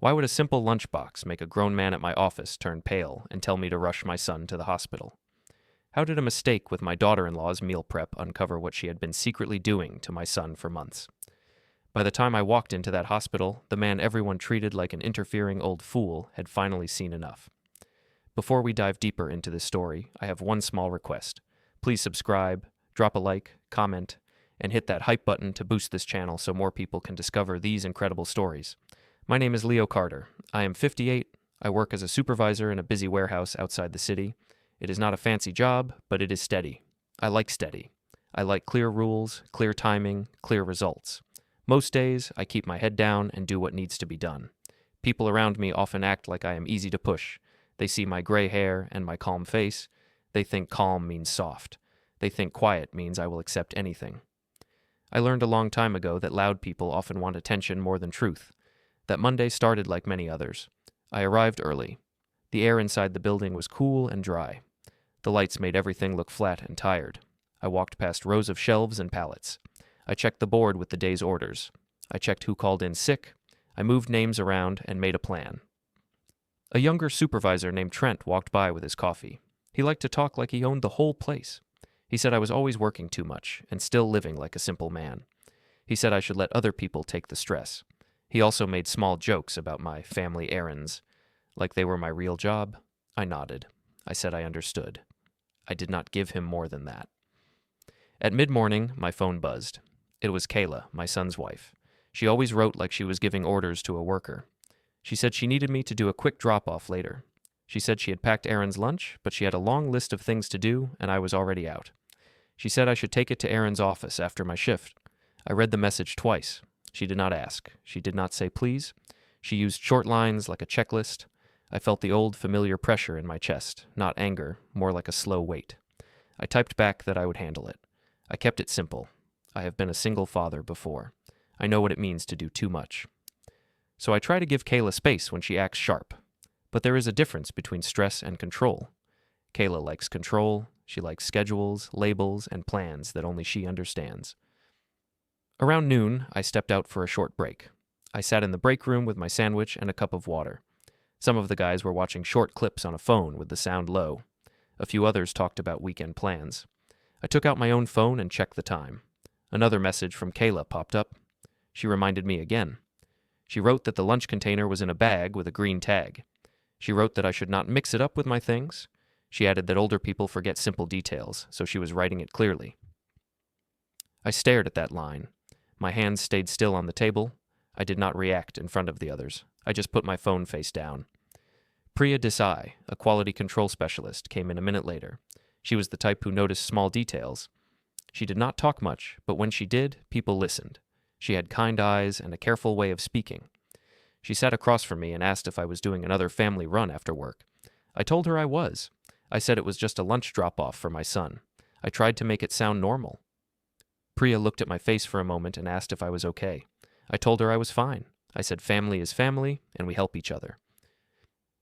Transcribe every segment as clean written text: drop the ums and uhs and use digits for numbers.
Why would a simple lunchbox make a grown man at my office turn pale and tell me to rush my son to the hospital? How did a mistake with my daughter-in-law's meal prep uncover what she had been secretly doing to my son for months? By the time I walked into that hospital, the man everyone treated like an interfering old fool had finally seen enough. Before we dive deeper into this story, I have one small request. Please subscribe, drop a like, comment, and hit that hype button to boost this channel so more people can discover these incredible stories. My name is Leo Carter. I am 58. I work as a supervisor in a busy warehouse outside the city. It is not a fancy job, but it is steady. I like steady. I like clear rules, clear timing, clear results. Most days, I keep my head down and do what needs to be done. People around me often act like I am easy to push. They see my gray hair and my calm face. They think calm means soft. They think quiet means I will accept anything. I learned a long time ago that loud people often want attention more than truth. That Monday started like many others. I arrived early. The air inside the building was cool and dry. The lights made everything look flat and tired. I walked past rows of shelves and pallets. I checked the board with the day's orders. I checked who called in sick. I moved names around and made a plan. A younger supervisor named Trent walked by with his coffee. He liked to talk like he owned the whole place. He said I was always working too much and still living like a simple man. He said I should let other people take the stress. He also made small jokes about my family errands, like they were my real job. I nodded. I said I understood. I did not give him more than that. At mid-morning, my phone buzzed. It was Kayla, my son's wife. She always wrote like she was giving orders to a worker. She said she needed me to do a quick drop-off later. She said she had packed Aaron's lunch, but she had a long list of things to do, and I was already out. She said I should take it to Aaron's office after my shift. I read the message twice. She did not ask. She did not say please. She used short lines like a checklist. I felt the old familiar pressure in my chest, not anger, more like a slow weight. I typed back that I would handle it. I kept it simple. I have been a single father before. I know what it means to do too much. So I try to give Kayla space when she acts sharp. But there is a difference between stress and control. Kayla likes control. She likes schedules, labels, and plans that only she understands. Around noon, I stepped out for a short break. I sat in the break room with my sandwich and a cup of water. Some of the guys were watching short clips on a phone with the sound low. A few others talked about weekend plans. I took out my own phone and checked the time. Another message from Kayla popped up. She reminded me again. She wrote that the lunch container was in a bag with a green tag. She wrote that I should not mix it up with my things. She added that older people forget simple details, so she was writing it clearly. I stared at that line. My hands stayed still on the table. I did not react in front of the others. I just put my phone face down. Priya Desai, a quality control specialist, came in a minute later. She was the type who noticed small details. She did not talk much, but when she did, people listened. She had kind eyes and a careful way of speaking. She sat across from me and asked if I was doing another family run after work. I told her I was. I said it was just a lunch drop-off for my son. I tried to make it sound normal. Priya looked at my face for a moment and asked if I was okay. I told her I was fine. I said family is family, and we help each other.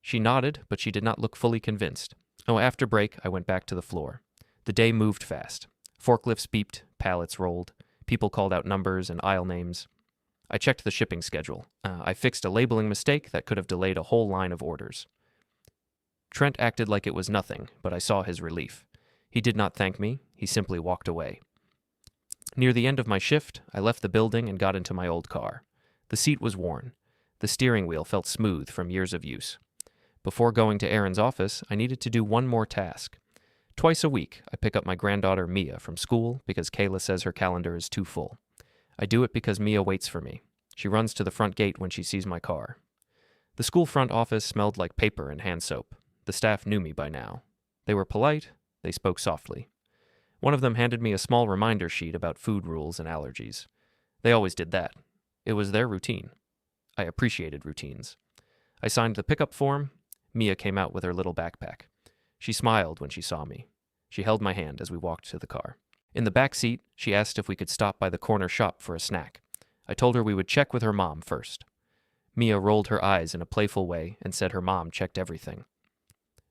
She nodded, but she did not look fully convinced. Oh, after break, I went back to the floor. The day moved fast. Forklifts beeped, pallets rolled. People called out numbers and aisle names. I checked the shipping schedule. I fixed a labeling mistake that could have delayed a whole line of orders. Trent acted like it was nothing, but I saw his relief. He did not thank me. He simply walked away. Near the end of my shift, I left the building and got into my old car. The seat was worn. The steering wheel felt smooth from years of use. Before going to Aaron's office, I needed to do one more task. Twice a week, I pick up my granddaughter Mia from school because Kayla says her calendar is too full. I do it because Mia waits for me. She runs to the front gate when she sees my car. The school front office smelled like paper and hand soap. The staff knew me by now. They were polite. They spoke softly. One of them handed me a small reminder sheet about food rules and allergies. They always did that. It was their routine. I appreciated routines. I signed the pickup form. Mia came out with her little backpack. She smiled when she saw me. She held my hand as we walked to the car. In the back seat, she asked if we could stop by the corner shop for a snack. I told her we would check with her mom first. Mia rolled her eyes in a playful way and said her mom checked everything.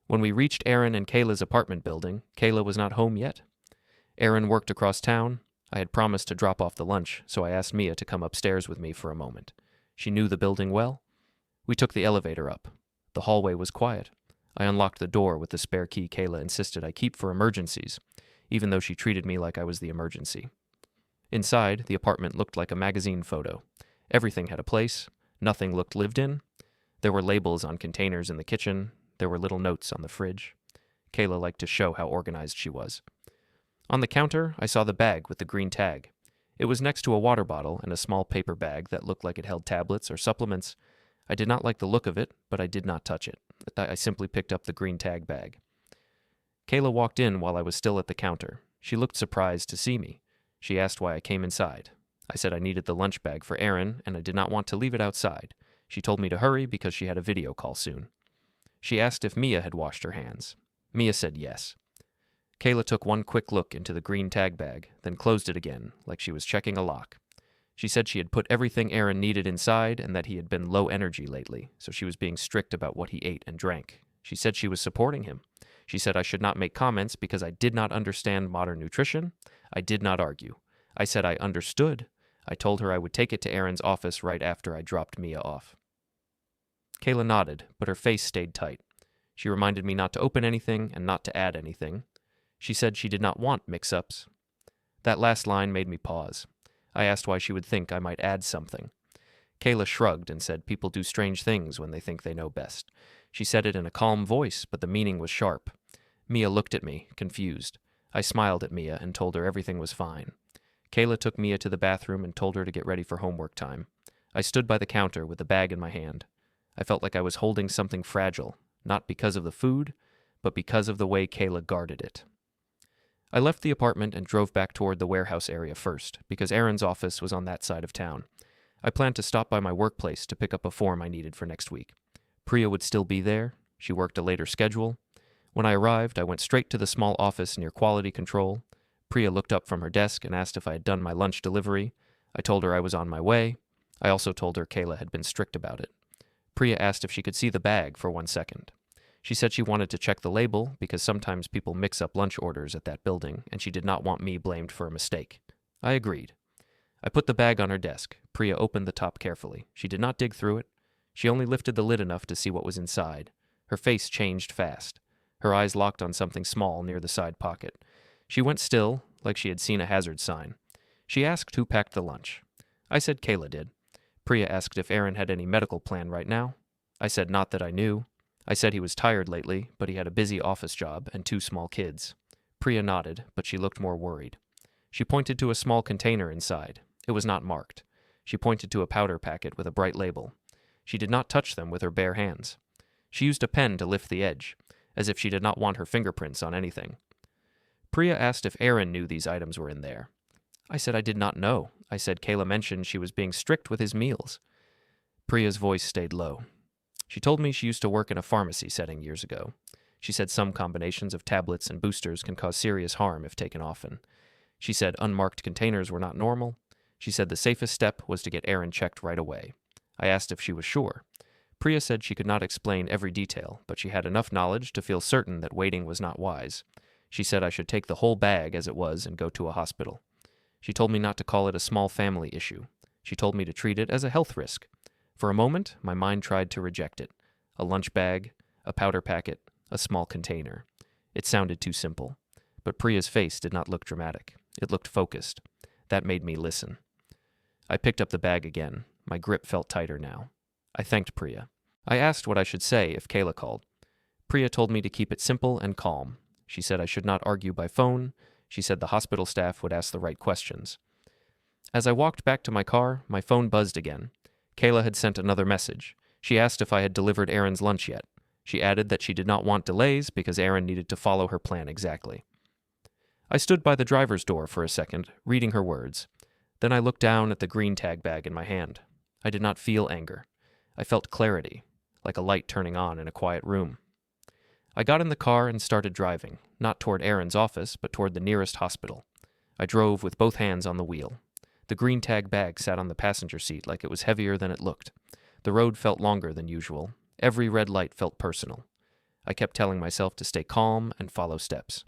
When we reached Aaron and Kayla's apartment building, Kayla was not home yet. Aaron worked across town. I had promised to drop off the lunch, so I asked Mia to come upstairs with me for a moment. She knew the building well. We took the elevator up. The hallway was quiet. I unlocked the door with the spare key Kayla insisted I keep for emergencies, even though she treated me like I was the emergency. Inside, the apartment looked like a magazine photo. Everything had a place. Nothing looked lived in. There were labels on containers in the kitchen. There were little notes on the fridge. Kayla liked to show how organized she was. On the counter, I saw the bag with the green tag. It was next to a water bottle and a small paper bag that looked like it held tablets or supplements. I did not like the look of it, but I did not touch it. I simply picked up the green tag bag. Kayla walked in while I was still at the counter. She looked surprised to see me. She asked why I came inside. I said I needed the lunch bag for Aaron, and I did not want to leave it outside. She told me to hurry because she had a video call soon. She asked if Mia had washed her hands. Mia said yes. Kayla took one quick look into the green tag bag, then closed it again, like she was checking a lock. She said she had put everything Aaron needed inside and that he had been low energy lately, so she was being strict about what he ate and drank. She said she was supporting him. She said I should not make comments because I did not understand modern nutrition. I did not argue. I said I understood. I told her I would take it to Aaron's office right after I dropped Mia off. Kayla nodded, but her face stayed tight. She reminded me not to open anything and not to add anything. She said she did not want mix-ups. That last line made me pause. I asked why she would think I might add something. Kayla shrugged and said people do strange things when they think they know best. She said it in a calm voice, but the meaning was sharp. Mia looked at me, confused. I smiled at Mia and told her everything was fine. Kayla took Mia to the bathroom and told her to get ready for homework time. I stood by the counter with the bag in my hand. I felt like I was holding something fragile, not because of the food, but because of the way Kayla guarded it. I left the apartment and drove back toward the warehouse area first, because Aaron's office was on that side of town. I planned to stop by my workplace to pick up a form I needed for next week. Priya would still be there. She worked a later schedule. When I arrived, I went straight to the small office near quality control. Priya looked up from her desk and asked if I had done my lunch delivery. I told her I was on my way. I also told her Kayla had been strict about it. Priya asked if she could see the bag for 1 second. She said she wanted to check the label because sometimes people mix up lunch orders at that building, and she did not want me blamed for a mistake. I agreed. I put the bag on her desk. Priya opened the top carefully. She did not dig through it. She only lifted the lid enough to see what was inside. Her face changed fast. Her eyes locked on something small near the side pocket. She went still, like she had seen a hazard sign. She asked who packed the lunch. I said Kayla did. Priya asked if Aaron had any medical plan right now. I said not that I knew. I said he was tired lately, but he had a busy office job and 2 small kids. Priya nodded, but she looked more worried. She pointed to a small container inside. It was not marked. She pointed to a powder packet with a bright label. She did not touch them with her bare hands. She used a pen to lift the edge, as if she did not want her fingerprints on anything. Priya asked if Aaron knew these items were in there. I said I did not know. I said Kayla mentioned she was being strict with his meals. Priya's voice stayed low. She told me she used to work in a pharmacy setting years ago. She said some combinations of tablets and boosters can cause serious harm if taken often. She said unmarked containers were not normal. She said the safest step was to get Aaron checked right away. I asked if she was sure. Priya said she could not explain every detail, but she had enough knowledge to feel certain that waiting was not wise. She said I should take the whole bag as it was and go to a hospital. She told me not to call it a small family issue. She told me to treat it as a health risk. For a moment, my mind tried to reject it. A lunch bag, a powder packet, a small container. It sounded too simple. But Priya's face did not look dramatic. It looked focused. That made me listen. I picked up the bag again. My grip felt tighter now. I thanked Priya. I asked what I should say if Kayla called. Priya told me to keep it simple and calm. She said I should not argue by phone. She said the hospital staff would ask the right questions. As I walked back to my car, my phone buzzed again. Kayla had sent another message. She asked if I had delivered Aaron's lunch yet. She added that she did not want delays because Aaron needed to follow her plan exactly. I stood by the driver's door for a second, reading her words. Then I looked down at the green tag bag in my hand. I did not feel anger. I felt clarity, like a light turning on in a quiet room. I got in the car and started driving, not toward Aaron's office, but toward the nearest hospital. I drove with both hands on the wheel. The green tag bag sat on the passenger seat like it was heavier than it looked. The road felt longer than usual. Every red light felt personal. I kept telling myself to stay calm and follow steps.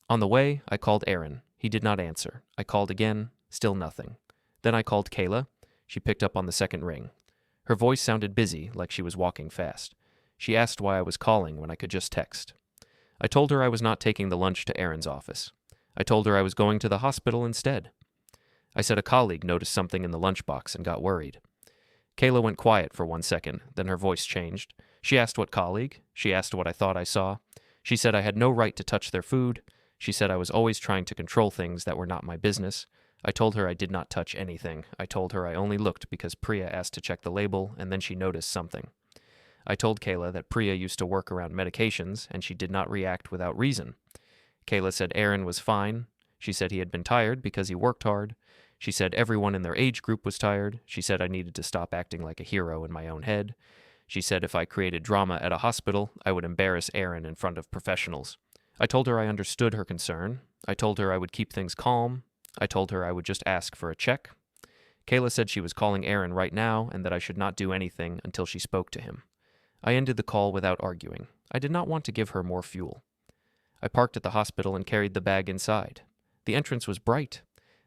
On the way, I called Aaron. He did not answer. I called again, still nothing. Then I called Kayla. She picked up on the second ring. Her voice sounded busy, like she was walking fast. She asked why I was calling when I could just text. I told her I was not taking the lunch to Aaron's office. I told her I was going to the hospital instead. I said a colleague noticed something in the lunchbox and got worried. Kayla went quiet for 1 second, then her voice changed. She asked what colleague. She asked what I thought I saw. She said I had no right to touch their food. She said I was always trying to control things that were not my business. I told her I did not touch anything. I told her I only looked because Priya asked to check the label, and then she noticed something. I told Kayla that Priya used to work around medications, and she did not react without reason. Kayla said Aaron was fine. She said he had been tired because he worked hard. She said everyone in their age group was tired. She said I needed to stop acting like a hero in my own head. She said if I created drama at a hospital, I would embarrass Aaron in front of professionals. I told her I understood her concern. I told her I would keep things calm. I told her I would just ask for a check. Kayla said she was calling Aaron right now and that I should not do anything until she spoke to him. I ended the call without arguing. I did not want to give her more fuel. I parked at the hospital and carried the bag inside. The entrance was bright.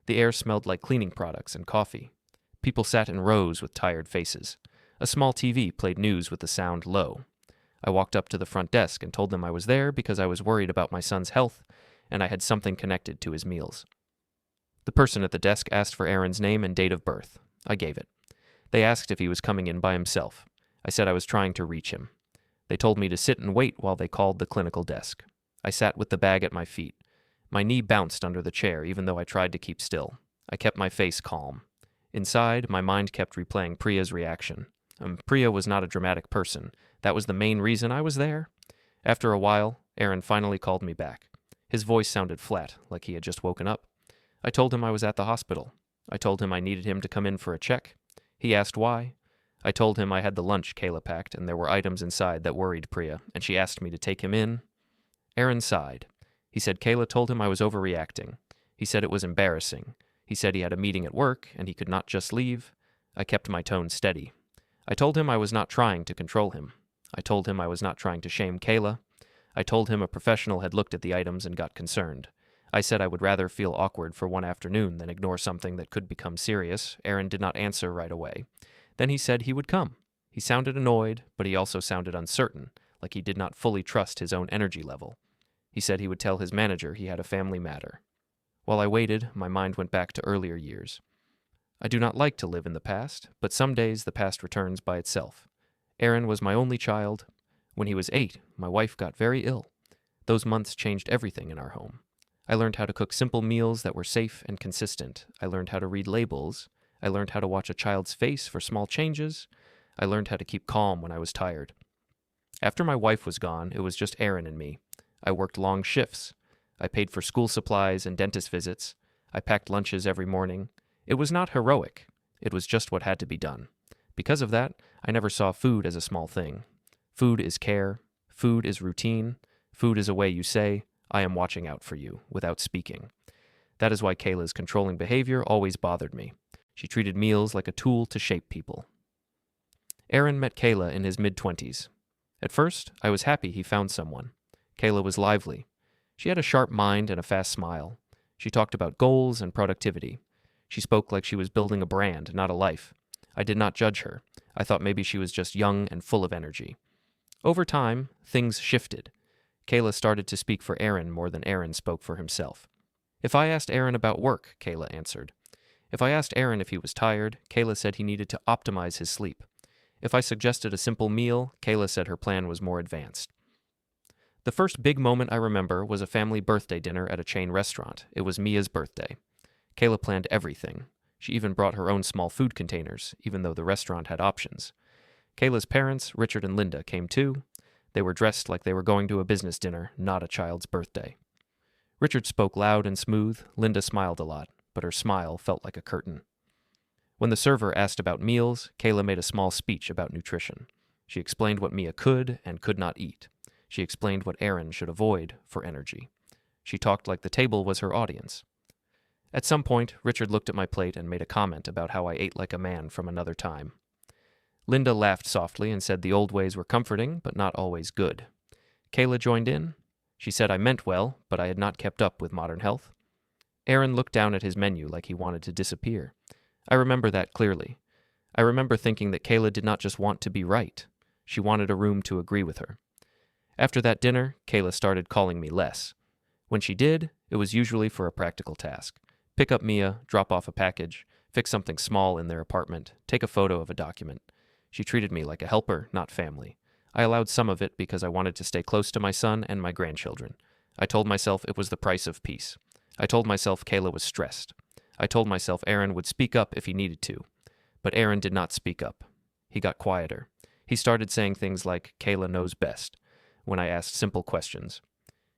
The air smelled like cleaning products and coffee. People sat in rows with tired faces. A small TV played news with the sound low. I walked up to the front desk and told them I was there because I was worried about my son's health, and I had something connected to his meals. The person at the desk asked for Aaron's name and date of birth. I gave it. They asked if he was coming in by himself. I said I was trying to reach him. They told me to sit and wait while they called the clinical desk. I sat with the bag at my feet. My knee bounced under the chair, even though I tried to keep still. I kept my face calm. Inside, my mind kept replaying Priya's reaction. Priya was not a dramatic person. That was the main reason I was there. After a while, Aaron finally called me back. His voice sounded flat, like he had just woken up. I told him I was at the hospital. I told him I needed him to come in for a check. He asked why. I told him I had the lunch Kayla packed, and there were items inside that worried Priya, and she asked me to take him in. Aaron sighed. He said Kayla told him I was overreacting. He said it was embarrassing. He said he had a meeting at work, and he could not just leave. I kept my tone steady. I told him I was not trying to control him. I told him I was not trying to shame Kayla. I told him a professional had looked at the items and got concerned. I said I would rather feel awkward for one afternoon than ignore something that could become serious. Aaron did not answer right away. Then he said he would come. He sounded annoyed, but he also sounded uncertain, like he did not fully trust his own energy level. He said he would tell his manager he had a family matter. While I waited, my mind went back to earlier years. I do not like to live in the past, but some days the past returns by itself. Aaron was my only child. When he was 8, my wife got very ill. Those months changed everything in our home. I learned how to cook simple meals that were safe and consistent. I learned how to read labels. I learned how to watch a child's face for small changes. I learned how to keep calm when I was tired. After my wife was gone, it was just Aaron and me. I worked long shifts. I paid for school supplies and dentist visits. I packed lunches every morning. It was not heroic. It was just what had to be done. Because of that, I never saw food as a small thing. Food is care. Food is routine. Food is a way you say, I am watching out for you, without speaking. That is why Kayla's controlling behavior always bothered me. She treated meals like a tool to shape people. Aaron met Kayla in his mid-20s. At first, I was happy he found someone. Kayla was lively. She had a sharp mind and a fast smile. She talked about goals and productivity. She spoke like she was building a brand, not a life. I did not judge her. I thought maybe she was just young and full of energy. Over time, things shifted. Kayla started to speak for Aaron more than Aaron spoke for himself. If I asked Aaron about work, Kayla answered. If I asked Aaron if he was tired, Kayla said he needed to optimize his sleep. If I suggested a simple meal, Kayla said her plan was more advanced. The first big moment I remember was a family birthday dinner at a chain restaurant. It was Mia's birthday. Kayla planned everything. She even brought her own small food containers, even though the restaurant had options. Kayla's parents, Richard and Linda, came too. They were dressed like they were going to a business dinner, not a child's birthday. Richard spoke loud and smooth. Linda smiled a lot, but her smile felt like a curtain. When the server asked about meals, Kayla made a small speech about nutrition. She explained what Mia could and could not eat. She explained what Aaron should avoid for energy. She talked like the table was her audience. At some point, Richard looked at my plate and made a comment about how I ate like a man from another time. Linda laughed softly and said the old ways were comforting, but not always good. Kayla joined in. She said I meant well, but I had not kept up with modern health. Aaron looked down at his menu like he wanted to disappear. I remember that clearly. I remember thinking that Kayla did not just want to be right. She wanted a room to agree with her. After that dinner, Kayla started calling me less. When she did, it was usually for a practical task. Pick up Mia, drop off a package, fix something small in their apartment, take a photo of a document. She treated me like a helper, not family. I allowed some of it because I wanted to stay close to my son and my grandchildren. I told myself it was the price of peace. I told myself Kayla was stressed. I told myself Aaron would speak up if he needed to. But Aaron did not speak up. He got quieter. He started saying things like, "Kayla knows best," when I asked simple questions.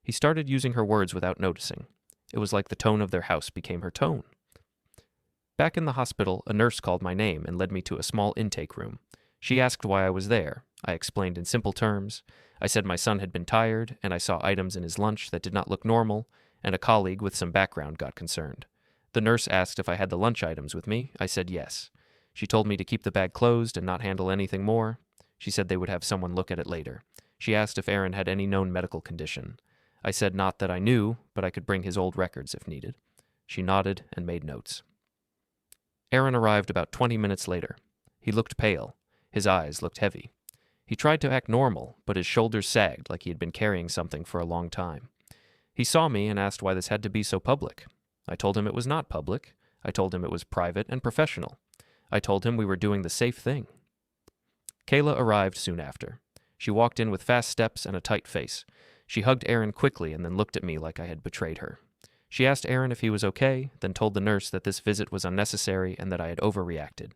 He started using her words without noticing. It was like the tone of their house became her tone. Back in the hospital, a nurse called my name and led me to a small intake room. She asked why I was there. I explained in simple terms. I said my son had been tired, and I saw items in his lunch that did not look normal, and a colleague with some background got concerned. The nurse asked if I had the lunch items with me. I said yes. She told me to keep the bag closed and not handle anything more. She said they would have someone look at it later. She asked if Aaron had any known medical condition. I said not that I knew, but I could bring his old records if needed. She nodded and made notes. Aaron arrived about 20 minutes later. He looked pale. His eyes looked heavy. He tried to act normal, but his shoulders sagged like he had been carrying something for a long time. He saw me and asked why this had to be so public. I told him it was not public. I told him it was private and professional. I told him we were doing the safe thing. Kayla arrived soon after. She walked in with fast steps and a tight face. She hugged Aaron quickly and then looked at me like I had betrayed her. She asked Aaron if he was okay, then told the nurse that this visit was unnecessary and that I had overreacted.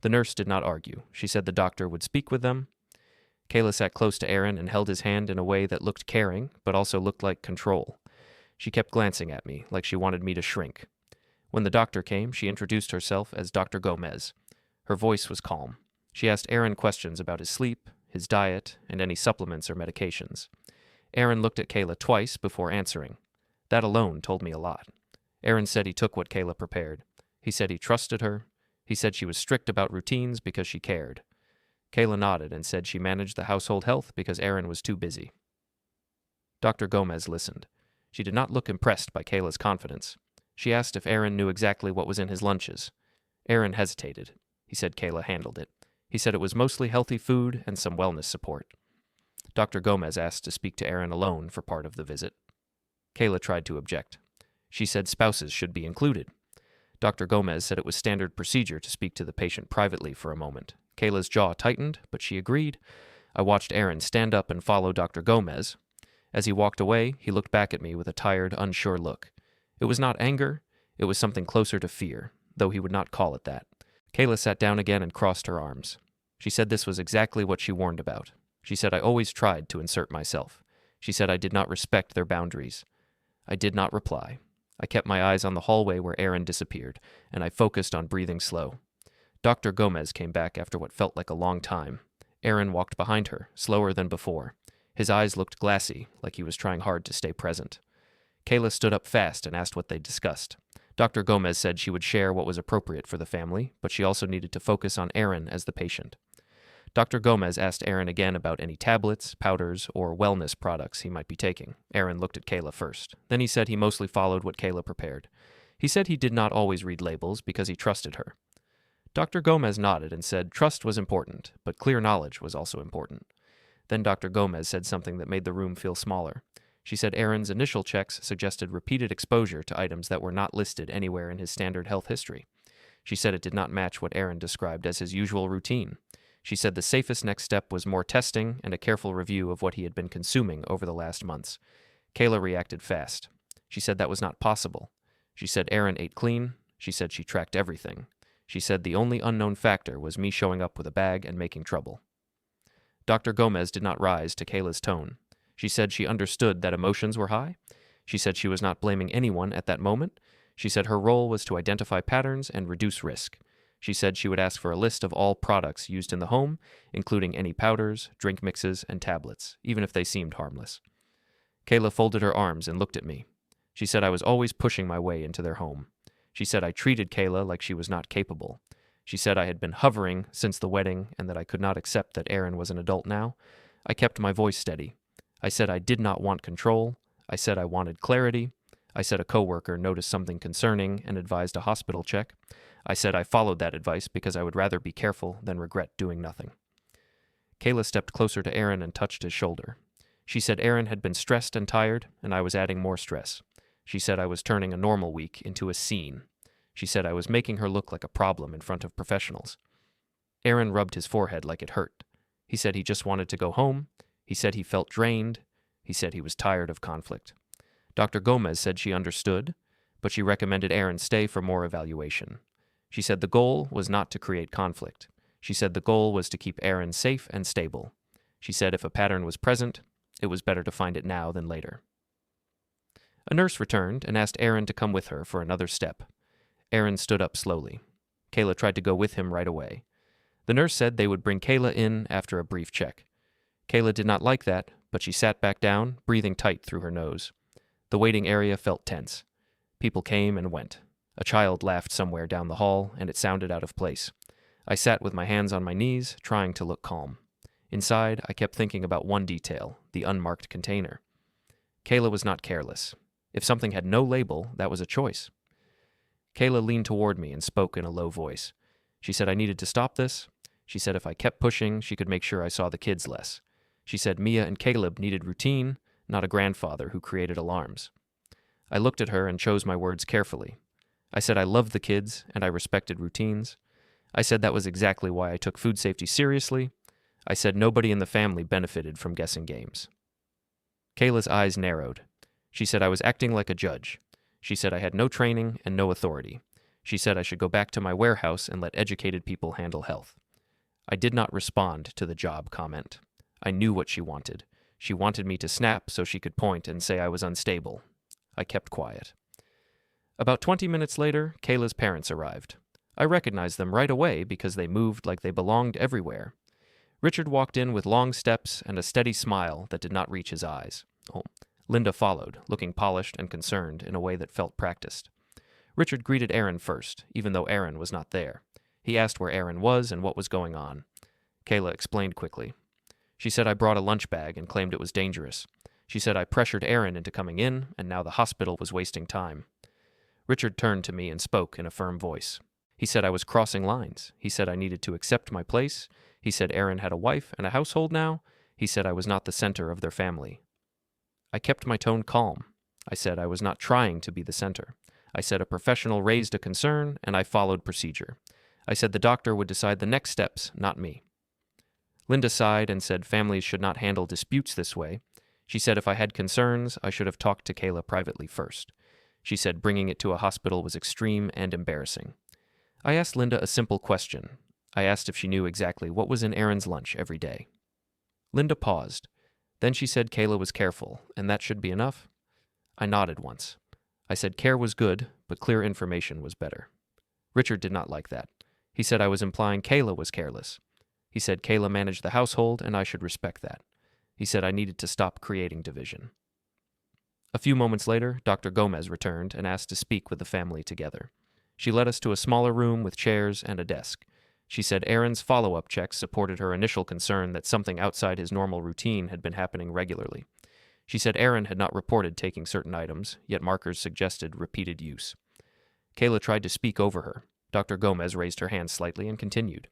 The nurse did not argue. She said the doctor would speak with them. Kayla sat close to Aaron and held his hand in a way that looked caring, but also looked like control. She kept glancing at me, like she wanted me to shrink. When the doctor came, she introduced herself as Dr. Gomez. Her voice was calm. She asked Aaron questions about his sleep, his diet, and any supplements or medications. Aaron looked at Kayla twice before answering. That alone told me a lot. Aaron said he took what Kayla prepared. He said he trusted her. He said she was strict about routines because she cared. Kayla nodded and said she managed the household health because Aaron was too busy. Dr. Gomez listened. She did not look impressed by Kayla's confidence. She asked if Aaron knew exactly what was in his lunches. Aaron hesitated. He said Kayla handled it. He said it was mostly healthy food and some wellness support. Dr. Gomez asked to speak to Aaron alone for part of the visit. Kayla tried to object. She said spouses should be included. Dr. Gomez said it was standard procedure to speak to the patient privately for a moment. Kayla's jaw tightened, but she agreed. I watched Aaron stand up and follow Dr. Gomez. As he walked away, he looked back at me with a tired, unsure look. It was not anger. It was something closer to fear, though he would not call it that. Kayla sat down again and crossed her arms. She said this was exactly what she warned about. She said I always tried to insert myself. She said I did not respect their boundaries. I did not reply. I kept my eyes on the hallway where Aaron disappeared, and I focused on breathing slow. Dr. Gomez came back after what felt like a long time. Aaron walked behind her, slower than before. His eyes looked glassy, like he was trying hard to stay present. Kayla stood up fast and asked what they discussed. Dr. Gomez said she would share what was appropriate for the family, but she also needed to focus on Aaron as the patient. Dr. Gomez asked Aaron again about any tablets, powders, or wellness products he might be taking. Aaron looked at Kayla first. Then he said he mostly followed what Kayla prepared. He said he did not always read labels because he trusted her. Dr. Gomez nodded and said trust was important, but clear knowledge was also important. Then Dr. Gomez said something that made the room feel smaller. She said Aaron's initial checks suggested repeated exposure to items that were not listed anywhere in his standard health history. She said it did not match what Aaron described as his usual routine. She said the safest next step was more testing and a careful review of what he had been consuming over the last months. Kayla reacted fast. She said that was not possible. She said Aaron ate clean. She said she tracked everything. She said the only unknown factor was me showing up with a bag and making trouble. Dr. Gomez did not rise to Kayla's tone. She said she understood that emotions were high. She said she was not blaming anyone at that moment. She said her role was to identify patterns and reduce risk. She said she would ask for a list of all products used in the home, including any powders, drink mixes, and tablets, even if they seemed harmless. Kayla folded her arms and looked at me. She said I was always pushing my way into their home. She said I treated Kayla like she was not capable. She said I had been hovering since the wedding and that I could not accept that Aaron was an adult now. I kept my voice steady. I said I did not want control. I said I wanted clarity. I said a coworker noticed something concerning and advised a hospital check. I said I followed that advice because I would rather be careful than regret doing nothing. Kayla stepped closer to Aaron and touched his shoulder. She said Aaron had been stressed and tired, and I was adding more stress. She said I was turning a normal week into a scene. She said I was making her look like a problem in front of professionals. Aaron rubbed his forehead like it hurt. He said he just wanted to go home. He said he felt drained. He said he was tired of conflict. Dr. Gomez said she understood, but she recommended Aaron stay for more evaluation. She said the goal was not to create conflict. She said the goal was to keep Aaron safe and stable. She said if a pattern was present, it was better to find it now than later. A nurse returned and asked Aaron to come with her for another step. Aaron stood up slowly. Kayla tried to go with him right away. The nurse said they would bring Kayla in after a brief check. Kayla did not like that, but she sat back down, breathing tight through her nose. The waiting area felt tense. People came and went. A child laughed somewhere down the hall, and it sounded out of place. I sat with my hands on my knees, trying to look calm. Inside, I kept thinking about one detail, the unmarked container. Kayla was not careless. If something had no label, that was a choice. Kayla leaned toward me and spoke in a low voice. She said I needed to stop this. She said if I kept pushing, she could make sure I saw the kids less. She said Mia and Caleb needed routine, not a grandfather who created alarms. I looked at her and chose my words carefully. I said I loved the kids and I respected routines. I said that was exactly why I took food safety seriously. I said nobody in the family benefited from guessing games. Kayla's eyes narrowed. She said I was acting like a judge. She said I had no training and no authority. She said I should go back to my warehouse and let educated people handle health. I did not respond to the job comment. I knew what she wanted. She wanted me to snap so she could point and say I was unstable. I kept quiet. About 20 minutes later, Kayla's parents arrived. I recognized them right away because they moved like they belonged everywhere. Richard walked in with long steps and a steady smile that did not reach his eyes. Linda followed, looking polished and concerned in a way that felt practiced. Richard greeted Aaron first, even though Aaron was not there. He asked where Aaron was and what was going on. Kayla explained quickly. She said I brought a lunch bag and claimed it was dangerous. She said I pressured Aaron into coming in, and now the hospital was wasting time. Richard turned to me and spoke in a firm voice. He said I was crossing lines. He said I needed to accept my place. He said Aaron had a wife and a household now. He said I was not the center of their family. I kept my tone calm. I said I was not trying to be the center. I said a professional raised a concern, and I followed procedure. I said the doctor would decide the next steps, not me. Linda sighed and said families should not handle disputes this way. She said if I had concerns, I should have talked to Kayla privately first. She said bringing it to a hospital was extreme and embarrassing. I asked Linda a simple question. I asked if she knew exactly what was in Aaron's lunch every day. Linda paused. Then she said Kayla was careful, and that should be enough. I nodded once. I said care was good, but clear information was better. Richard did not like that. He said I was implying Kayla was careless. He said Kayla managed the household, and I should respect that. He said I needed to stop creating division. A few moments later, Dr. Gomez returned and asked to speak with the family together. She led us to a smaller room with chairs and a desk. She said Aaron's follow-up checks supported her initial concern that something outside his normal routine had been happening regularly. She said Aaron had not reported taking certain items, yet markers suggested repeated use. Kayla tried to speak over her. Dr. Gomez raised her hand slightly and continued.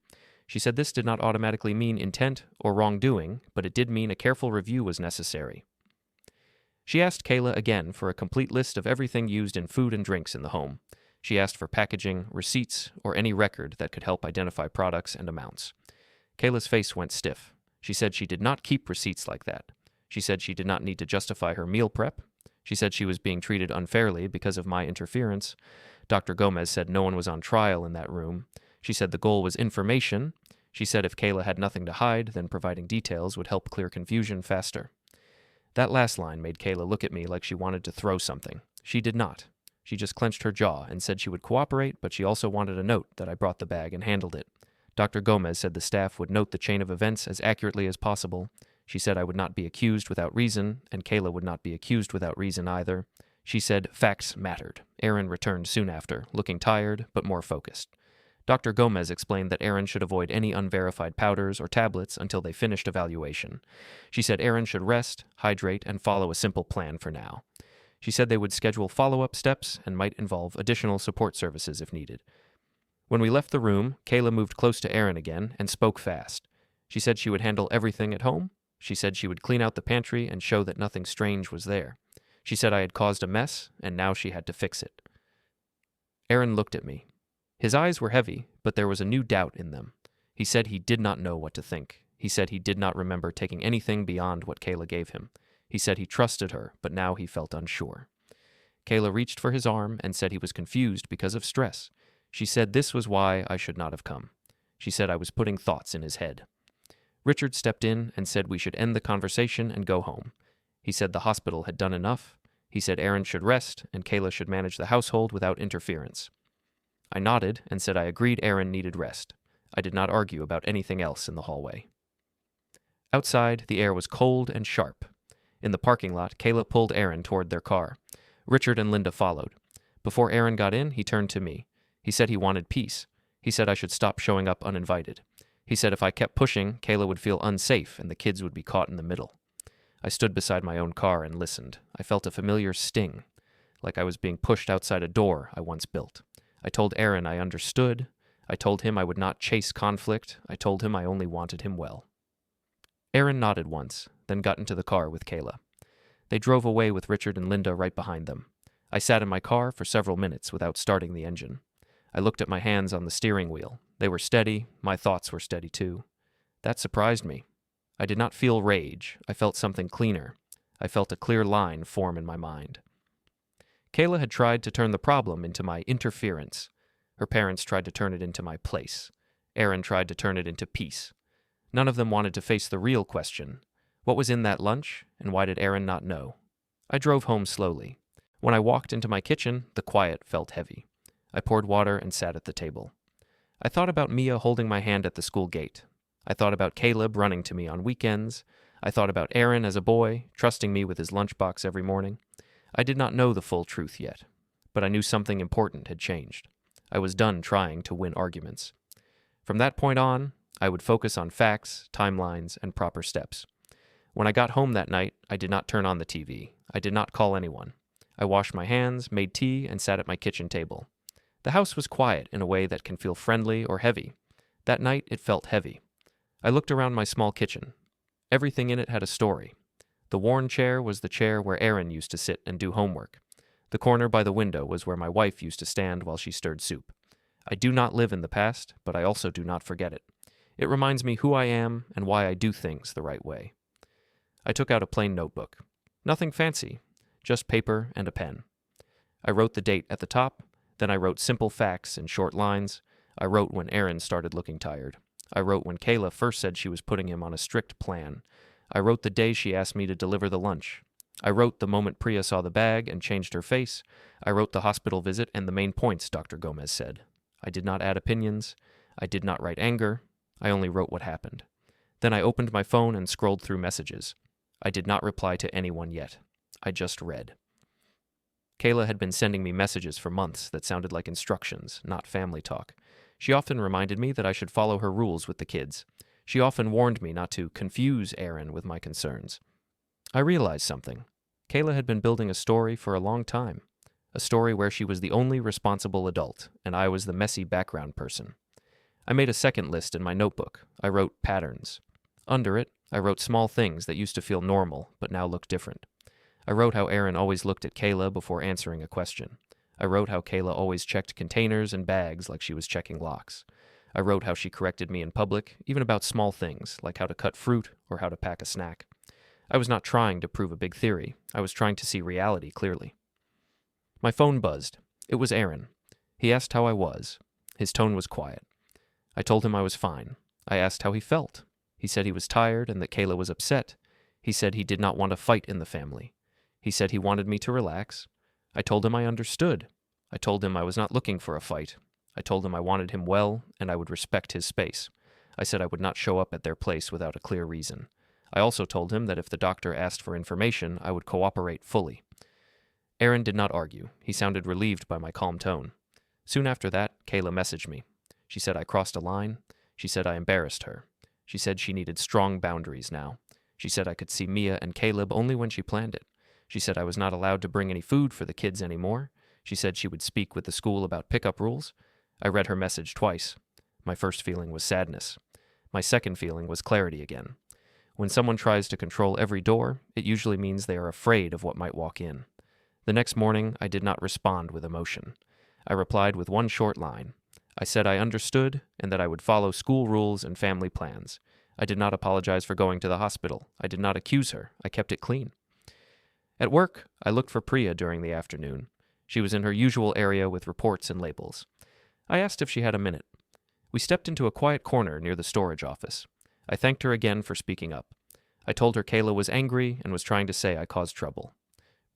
She said this did not automatically mean intent or wrongdoing, but it did mean a careful review was necessary. She asked Kayla again for a complete list of everything used in food and drinks in the home. She asked for packaging, receipts, or any record that could help identify products and amounts. Kayla's face went stiff. She said she did not keep receipts like that. She said she did not need to justify her meal prep. She said she was being treated unfairly because of my interference. Dr. Gomez said no one was on trial in that room. She said the goal was information. She said if Kayla had nothing to hide, then providing details would help clear confusion faster. That last line made Kayla look at me like she wanted to throw something. She did not. She just clenched her jaw and said she would cooperate, but she also wanted a note that I brought the bag and handled it. Dr. Gomez said the staff would note the chain of events as accurately as possible. She said I would not be accused without reason, and Kayla would not be accused without reason either. She said facts mattered. Aaron returned soon after, looking tired, but more focused. Dr. Gomez explained that Aaron should avoid any unverified powders or tablets until they finished evaluation. She said Aaron should rest, hydrate, and follow a simple plan for now. She said they would schedule follow-up steps and might involve additional support services if needed. When we left the room, Kayla moved close to Erin again and spoke fast. She said she would handle everything at home. She said she would clean out the pantry and show that nothing strange was there. She said I had caused a mess, and now she had to fix it. Erin looked at me. His eyes were heavy, but there was a new doubt in them. He said he did not know what to think. He said he did not remember taking anything beyond what Kayla gave him. He said he trusted her, but now he felt unsure. Kayla reached for his arm and said he was confused because of stress. She said this was why I should not have come. She said I was putting thoughts in his head. Richard stepped in and said we should end the conversation and go home. He said the hospital had done enough. He said Erin should rest and Kayla should manage the household without interference. I nodded and said I agreed Erin needed rest. I did not argue about anything else in the hallway. Outside, the air was cold and sharp. In the parking lot, Kayla pulled Erin toward their car. Richard and Linda followed. Before Erin got in, he turned to me. He said he wanted peace. He said I should stop showing up uninvited. He said if I kept pushing, Kayla would feel unsafe and the kids would be caught in the middle. I stood beside my own car and listened. I felt a familiar sting, like I was being pushed outside a door I once built. I told Erin I understood. I told him I would not chase conflict. I told him I only wanted him well. Erin nodded once, then got into the car with Kayla. They drove away with Richard and Linda right behind them. I sat in my car for several minutes without starting the engine. I looked at my hands on the steering wheel. They were steady. My thoughts were steady too. That surprised me. I did not feel rage. I felt something cleaner. I felt a clear line form in my mind. Kayla had tried to turn the problem into my interference. Her parents tried to turn it into my place. Erin tried to turn it into peace. None of them wanted to face the real question. What was in that lunch, and why did Erin not know? I drove home slowly. When I walked into my kitchen, the quiet felt heavy. I poured water and sat at the table. I thought about Mia holding my hand at the school gate. I thought about Caleb running to me on weekends. I thought about Erin as a boy, trusting me with his lunchbox every morning. I did not know the full truth yet, but I knew something important had changed. I was done trying to win arguments. From that point on, I would focus on facts, timelines, and proper steps. When I got home that night, I did not turn on the TV. I did not call anyone. I washed my hands, made tea, and sat at my kitchen table. The house was quiet in a way that can feel friendly or heavy. That night, it felt heavy. I looked around my small kitchen. Everything in it had a story. The worn chair was the chair where Erin used to sit and do homework. The corner by the window was where my wife used to stand while she stirred soup. I do not live in the past, but I also do not forget it. It reminds me who I am and why I do things the right way. I took out a plain notebook. Nothing fancy, just paper and a pen. I wrote the date at the top, then I wrote simple facts in short lines. I wrote when Erin started looking tired. I wrote when Kayla first said she was putting him on a strict plan. I wrote the day she asked me to deliver the lunch. I wrote the moment Priya saw the bag and changed her face. I wrote the hospital visit and the main points Dr. Gomez said. I did not add opinions. I did not write anger. I only wrote what happened. Then I opened my phone and scrolled through messages. I did not reply to anyone yet. I just read. Kayla had been sending me messages for months that sounded like instructions, not family talk. She often reminded me that I should follow her rules with the kids. She often warned me not to confuse Erin with my concerns. I realized something. Kayla had been building a story for a long time. A story where she was the only responsible adult, and I was the messy background person. I made a second list in my notebook. I wrote patterns. Under it, I wrote small things that used to feel normal, but now look different. I wrote how Erin always looked at Kayla before answering a question. I wrote how Kayla always checked containers and bags like she was checking locks. I wrote how she corrected me in public, even about small things, like how to cut fruit or how to pack a snack. I was not trying to prove a big theory. I was trying to see reality clearly. My phone buzzed. It was Erin. He asked how I was. His tone was quiet. I told him I was fine. I asked how he felt. He said he was tired and that Kayla was upset. He said he did not want a fight in the family. He said he wanted me to relax. I told him I understood. I told him I was not looking for a fight. I told him I wanted him well and I would respect his space. I said I would not show up at their place without a clear reason. I also told him that if the doctor asked for information, I would cooperate fully. Erin did not argue. He sounded relieved by my calm tone. Soon after that, Kayla messaged me. She said I crossed a line. She said I embarrassed her. She said she needed strong boundaries now. She said I could see Mia and Caleb only when she planned it. She said I was not allowed to bring any food for the kids anymore. She said she would speak with the school about pickup rules. I read her message twice. My first feeling was sadness. My second feeling was clarity again. When someone tries to control every door, it usually means they are afraid of what might walk in. The next morning, I did not respond with emotion. I replied with one short line. I said I understood and that I would follow school rules and family plans. I did not apologize for going to the hospital. I did not accuse her. I kept it clean. At work, I looked for Priya during the afternoon. She was in her usual area with reports and labels. I asked if she had a minute. We stepped into a quiet corner near the storage office. I thanked her again for speaking up. I told her Kayla was angry and was trying to say I caused trouble.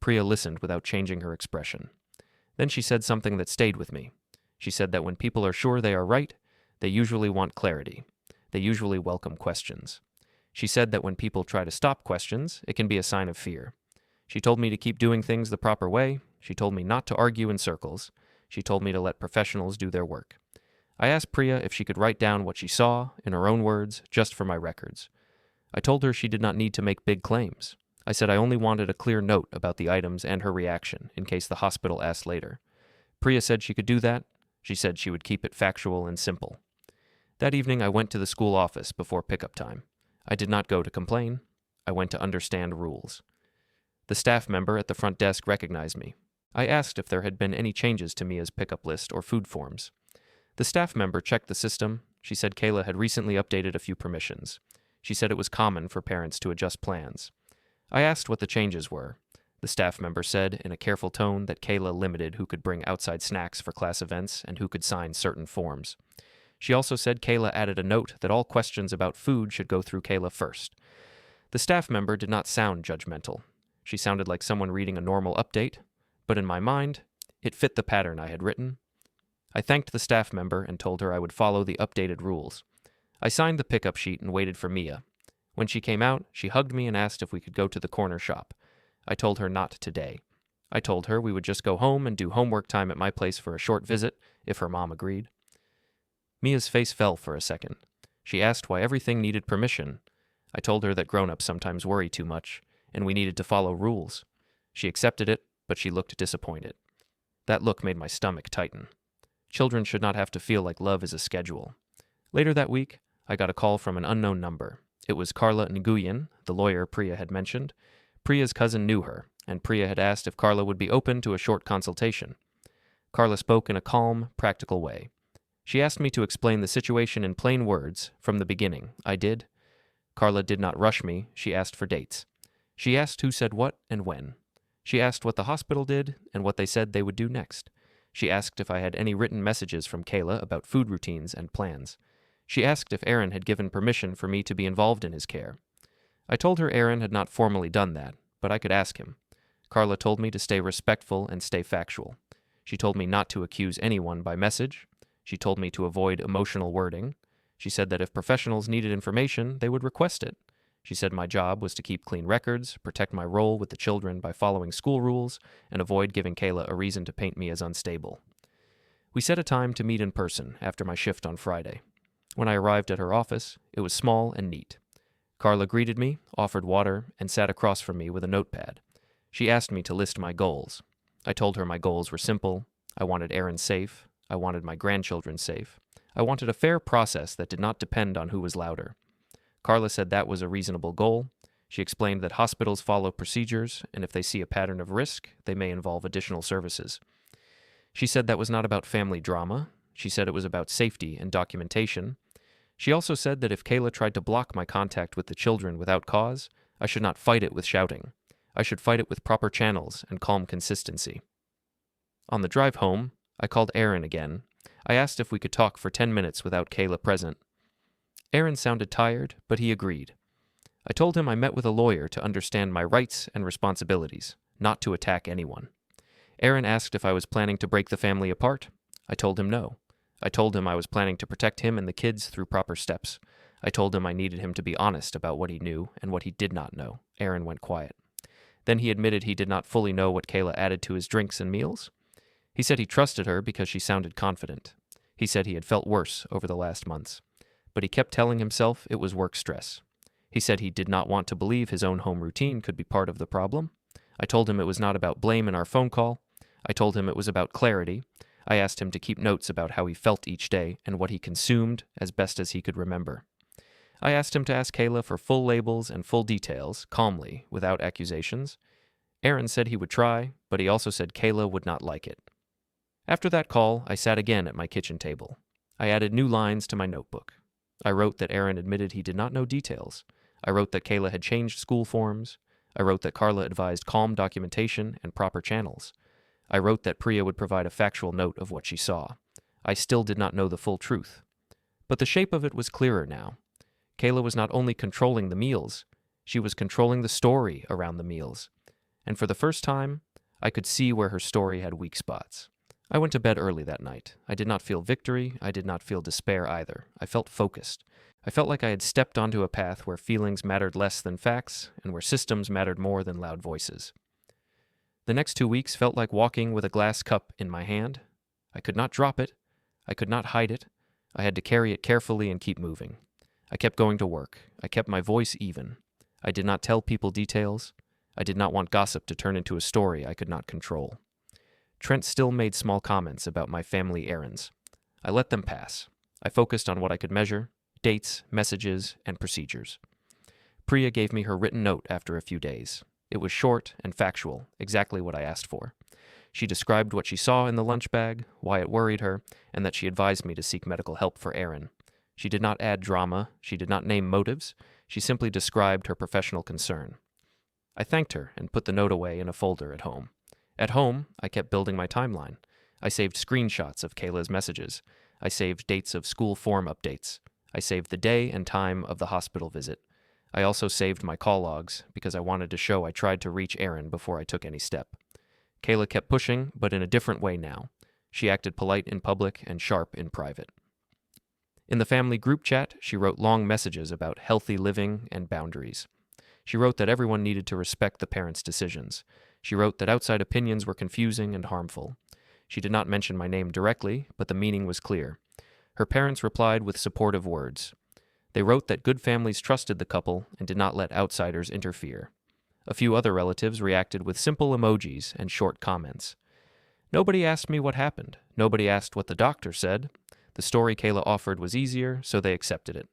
Priya listened without changing her expression. Then she said something that stayed with me. She said that when people are sure they are right, they usually want clarity. They usually welcome questions. She said that when people try to stop questions, it can be a sign of fear. She told me to keep doing things the proper way. She told me not to argue in circles. She told me to let professionals do their work. I asked Priya if she could write down what she saw, in her own words, just for my records. I told her she did not need to make big claims. I said I only wanted a clear note about the items and her reaction, in case the hospital asked later. Priya said she could do that. She said she would keep it factual and simple. That evening I went to the school office before pickup time. I did not go to complain. I went to understand rules. The staff member at the front desk recognized me. I asked if there had been any changes to Mia's pickup list or food forms. The staff member checked the system. She said Kayla had recently updated a few permissions. She said it was common for parents to adjust plans. I asked what the changes were. The staff member said in a careful tone that Kayla limited who could bring outside snacks for class events and who could sign certain forms. She also said Kayla added a note that all questions about food should go through Kayla first. The staff member did not sound judgmental. She sounded like someone reading a normal update, but in my mind, it fit the pattern I had written. I thanked the staff member and told her I would follow the updated rules. I signed the pickup sheet and waited for Mia. When she came out, she hugged me and asked if we could go to the corner shop. I told her not today. I told her we would just go home and do homework time at my place for a short visit, if her mom agreed. Mia's face fell for a second. She asked why everything needed permission. I told her that grown-ups sometimes worry too much, and we needed to follow rules. She accepted it, but she looked disappointed. That look made my stomach tighten. Children should not have to feel like love is a schedule. Later that week, I got a call from an unknown number. It was Carla Nguyen, the lawyer Priya had mentioned. Priya's cousin knew her, and Priya had asked if Carla would be open to a short consultation. Carla spoke in a calm, practical way. She asked me to explain the situation in plain words from the beginning. I did. Carla did not rush me. She asked for dates. She asked who said what and when. She asked what the hospital did and what they said they would do next. She asked if I had any written messages from Kayla about food routines and plans. She asked if Aaron had given permission for me to be involved in his care. I told her Aaron had not formally done that, but I could ask him. Carla told me to stay respectful and stay factual. She told me not to accuse anyone by message. She told me to avoid emotional wording. She said that if professionals needed information, they would request it. She said my job was to keep clean records, protect my role with the children by following school rules, and avoid giving Kayla a reason to paint me as unstable. We set a time to meet in person after my shift on Friday. When I arrived at her office, it was small and neat. Carla greeted me, offered water, and sat across from me with a notepad. She asked me to list my goals. I told her my goals were simple. I wanted Aaron safe. I wanted my grandchildren safe. I wanted a fair process that did not depend on who was louder. Carla said that was a reasonable goal. She explained that hospitals follow procedures, and if they see a pattern of risk, they may involve additional services. She said that was not about family drama. She said it was about safety and documentation. She also said that if Kayla tried to block my contact with the children without cause, I should not fight it with shouting. I should fight it with proper channels and calm consistency. On the drive home, I called Aaron again. I asked if we could talk for 10 minutes without Kayla present. Aaron sounded tired, but he agreed. I told him I met with a lawyer to understand my rights and responsibilities, not to attack anyone. Aaron asked if I was planning to break the family apart. I told him no. I told him I was planning to protect him and the kids through proper steps. I told him I needed him to be honest about what he knew and what he did not know. Aaron went quiet. Then he admitted he did not fully know what Kayla added to his drinks and meals. He said he trusted her because she sounded confident. He said he had felt worse over the last months, but he kept telling himself it was work stress. He said he did not want to believe his own home routine could be part of the problem. I told him it was not about blame in our phone call. I told him it was about clarity. I asked him to keep notes about how he felt each day and what he consumed as best as he could remember. I asked him to ask Kayla for full labels and full details, calmly, without accusations. Aaron said he would try, but he also said Kayla would not like it. After that call, I sat again at my kitchen table. I added new lines to my notebook. I wrote that Aaron admitted he did not know details. I wrote that Kayla had changed school forms. I wrote that Carla advised calm documentation and proper channels. I wrote that Priya would provide a factual note of what she saw. I still did not know the full truth. But the shape of it was clearer now. Kayla was not only controlling the meals, she was controlling the story around the meals. And for the first time, I could see where her story had weak spots. I went to bed early that night. I did not feel victory. I did not feel despair either. I felt focused. I felt like I had stepped onto a path where feelings mattered less than facts and where systems mattered more than loud voices. The next 2 weeks felt like walking with a glass cup in my hand. I could not drop it. I could not hide it. I had to carry it carefully and keep moving. I kept going to work. I kept my voice even. I did not tell people details. I did not want gossip to turn into a story I could not control. Trent still made small comments about my family errands. I let them pass. I focused on what I could measure: dates, messages, and procedures. Priya gave me her written note after a few days. It was short and factual, exactly what I asked for. She described what she saw in the lunch bag, why it worried her, and that she advised me to seek medical help for Aaron. She did not add drama. She did not name motives. She simply described her professional concern. I thanked her and put the note away in a folder at home. At home, I kept building my timeline. I saved screenshots of Kayla's messages. I saved dates of school form updates. I saved the day and time of the hospital visit. I also saved my call logs because I wanted to show I tried to reach Aaron before I took any step. Kayla kept pushing, but in a different way now. She acted polite in public and sharp in private. In the family group chat, she wrote long messages about healthy living and boundaries. She wrote that everyone needed to respect the parents' decisions. She wrote that outside opinions were confusing and harmful. She did not mention my name directly, but the meaning was clear. Her parents replied with supportive words. They wrote that good families trusted the couple and did not let outsiders interfere. A few other relatives reacted with simple emojis and short comments. Nobody asked me what happened. Nobody asked what the doctor said. The story Kayla offered was easier, so they accepted it.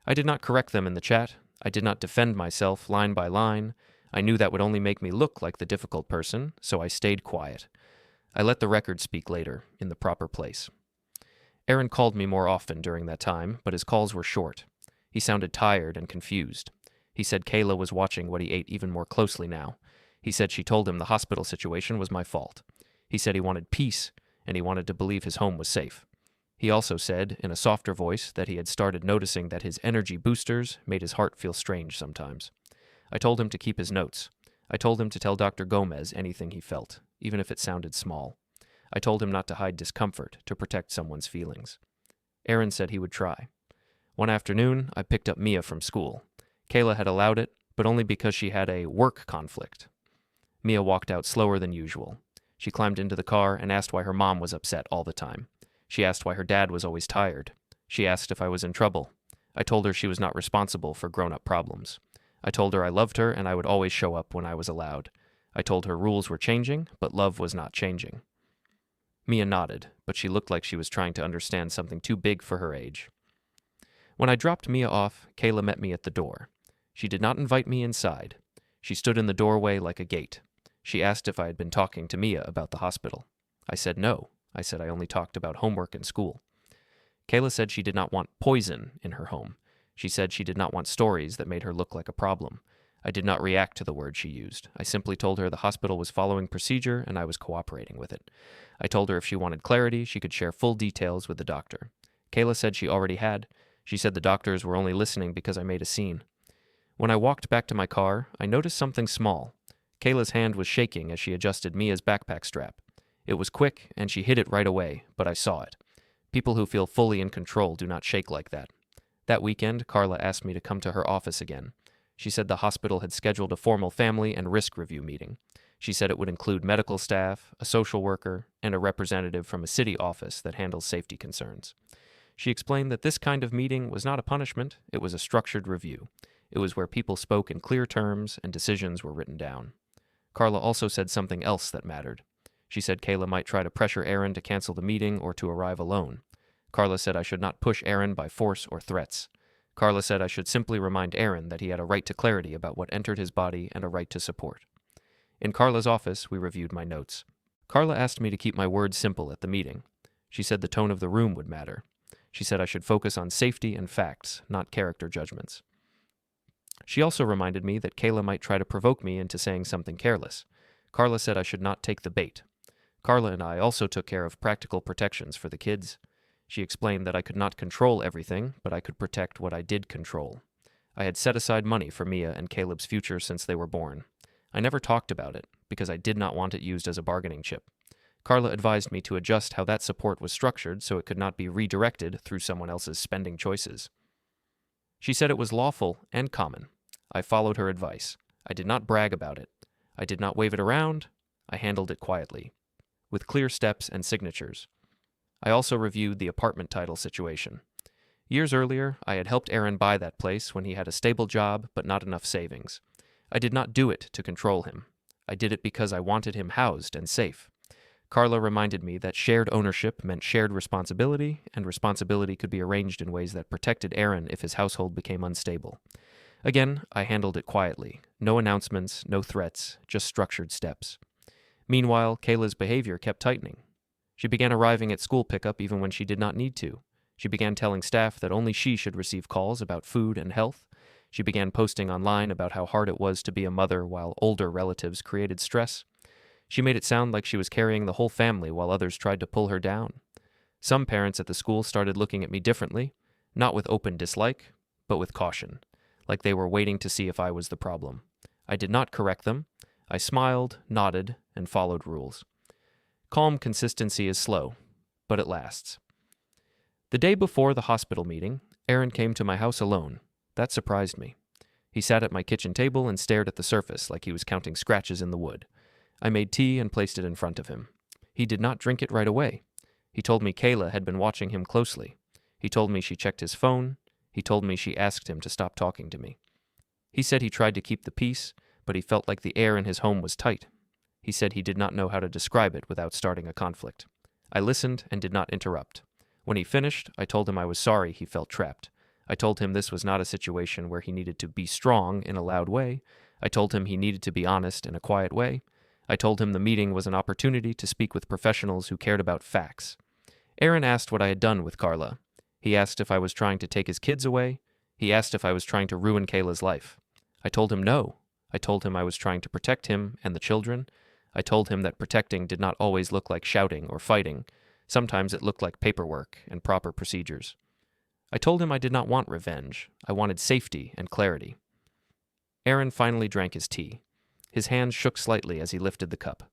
I did not correct them in the chat. I did not defend myself line by line. I knew that would only make me look like the difficult person, so I stayed quiet. I let the record speak later, in the proper place. Aaron called me more often during that time, but his calls were short. He sounded tired and confused. He said Kayla was watching what he ate even more closely now. He said she told him the hospital situation was my fault. He said he wanted peace, and he wanted to believe his home was safe. He also said, in a softer voice, that he had started noticing that his energy boosters made his heart feel strange sometimes. I told him to keep his notes. I told him to tell Dr. Gomez anything he felt, even if it sounded small. I told him not to hide discomfort, to protect someone's feelings. Aaron said he would try. One afternoon, I picked up Mia from school. Kayla had allowed it, but only because she had a work conflict. Mia walked out slower than usual. She climbed into the car and asked why her mom was upset all the time. She asked why her dad was always tired. She asked if I was in trouble. I told her she was not responsible for grown-up problems. I told her I loved her and I would always show up when I was allowed. I told her rules were changing, but love was not changing. Mia nodded, but she looked like she was trying to understand something too big for her age. When I dropped Mia off, Kayla met me at the door. She did not invite me inside. She stood in the doorway like a gate. She asked if I had been talking to Mia about the hospital. I said no. I said I only talked about homework and school. Kayla said she did not want poison in her home. She said she did not want stories that made her look like a problem. I did not react to the word she used. I simply told her the hospital was following procedure and I was cooperating with it. I told her if she wanted clarity, she could share full details with the doctor. Kayla said she already had. She said the doctors were only listening because I made a scene. When I walked back to my car, I noticed something small. Kayla's hand was shaking as she adjusted Mia's backpack strap. It was quick, and she hid it right away, but I saw it. People who feel fully in control do not shake like that. That weekend, Carla asked me to come to her office again. She said the hospital had scheduled a formal family and risk review meeting. She said it would include medical staff, a social worker, and a representative from a city office that handles safety concerns. She explained that this kind of meeting was not a punishment, it was a structured review. It was where people spoke in clear terms and decisions were written down. Carla also said something else that mattered. She said Kayla might try to pressure Aaron to cancel the meeting or to arrive alone. Carla said I should not push Aaron by force or threats. Carla said I should simply remind Aaron that he had a right to clarity about what entered his body and a right to support. In Carla's office, we reviewed my notes. Carla asked me to keep my words simple at the meeting. She said the tone of the room would matter. She said I should focus on safety and facts, not character judgments. She also reminded me that Kayla might try to provoke me into saying something careless. Carla said I should not take the bait. Carla and I also took care of practical protections for the kids. She explained that I could not control everything, but I could protect what I did control. I had set aside money for Mia and Caleb's future since they were born. I never talked about it, because I did not want it used as a bargaining chip. Carla advised me to adjust how that support was structured so it could not be redirected through someone else's spending choices. She said it was lawful and common. I followed her advice. I did not brag about it. I did not wave it around. I handled it quietly, with clear steps and signatures. I also reviewed the apartment title situation. Years earlier, I had helped Aaron buy that place when he had a stable job but not enough savings. I did not do it to control him. I did it because I wanted him housed and safe. Carla reminded me that shared ownership meant shared responsibility, and responsibility could be arranged in ways that protected Aaron if his household became unstable. Again, I handled it quietly. No announcements, no threats, just structured steps. Meanwhile, Kayla's behavior kept tightening. She began arriving at school pickup even when she did not need to. She began telling staff that only she should receive calls about food and health. She began posting online about how hard it was to be a mother while older relatives created stress. She made it sound like she was carrying the whole family while others tried to pull her down. Some parents at the school started looking at me differently, not with open dislike, but with caution, like they were waiting to see if I was the problem. I did not correct them. I smiled, nodded, and followed rules. Calm consistency is slow, but it lasts. The day before the hospital meeting, Aaron came to my house alone. That surprised me. He sat at my kitchen table and stared at the surface like he was counting scratches in the wood. I made tea and placed it in front of him. He did not drink it right away. He told me Kayla had been watching him closely. He told me she checked his phone. He told me she asked him to stop talking to me. He said he tried to keep the peace, but he felt like the air in his home was tight. He said he did not know how to describe it without starting a conflict. I listened and did not interrupt. When he finished, I told him I was sorry he felt trapped. I told him this was not a situation where he needed to be strong in a loud way. I told him he needed to be honest in a quiet way. I told him the meeting was an opportunity to speak with professionals who cared about facts. Aaron asked what I had done with Carla. He asked if I was trying to take his kids away. He asked if I was trying to ruin Kayla's life. I told him no. I told him I was trying to protect him and the children. I told him that protecting did not always look like shouting or fighting. Sometimes it looked like paperwork and proper procedures. I told him I did not want revenge. I wanted safety and clarity. Aaron finally drank his tea. His hands shook slightly as he lifted the cup.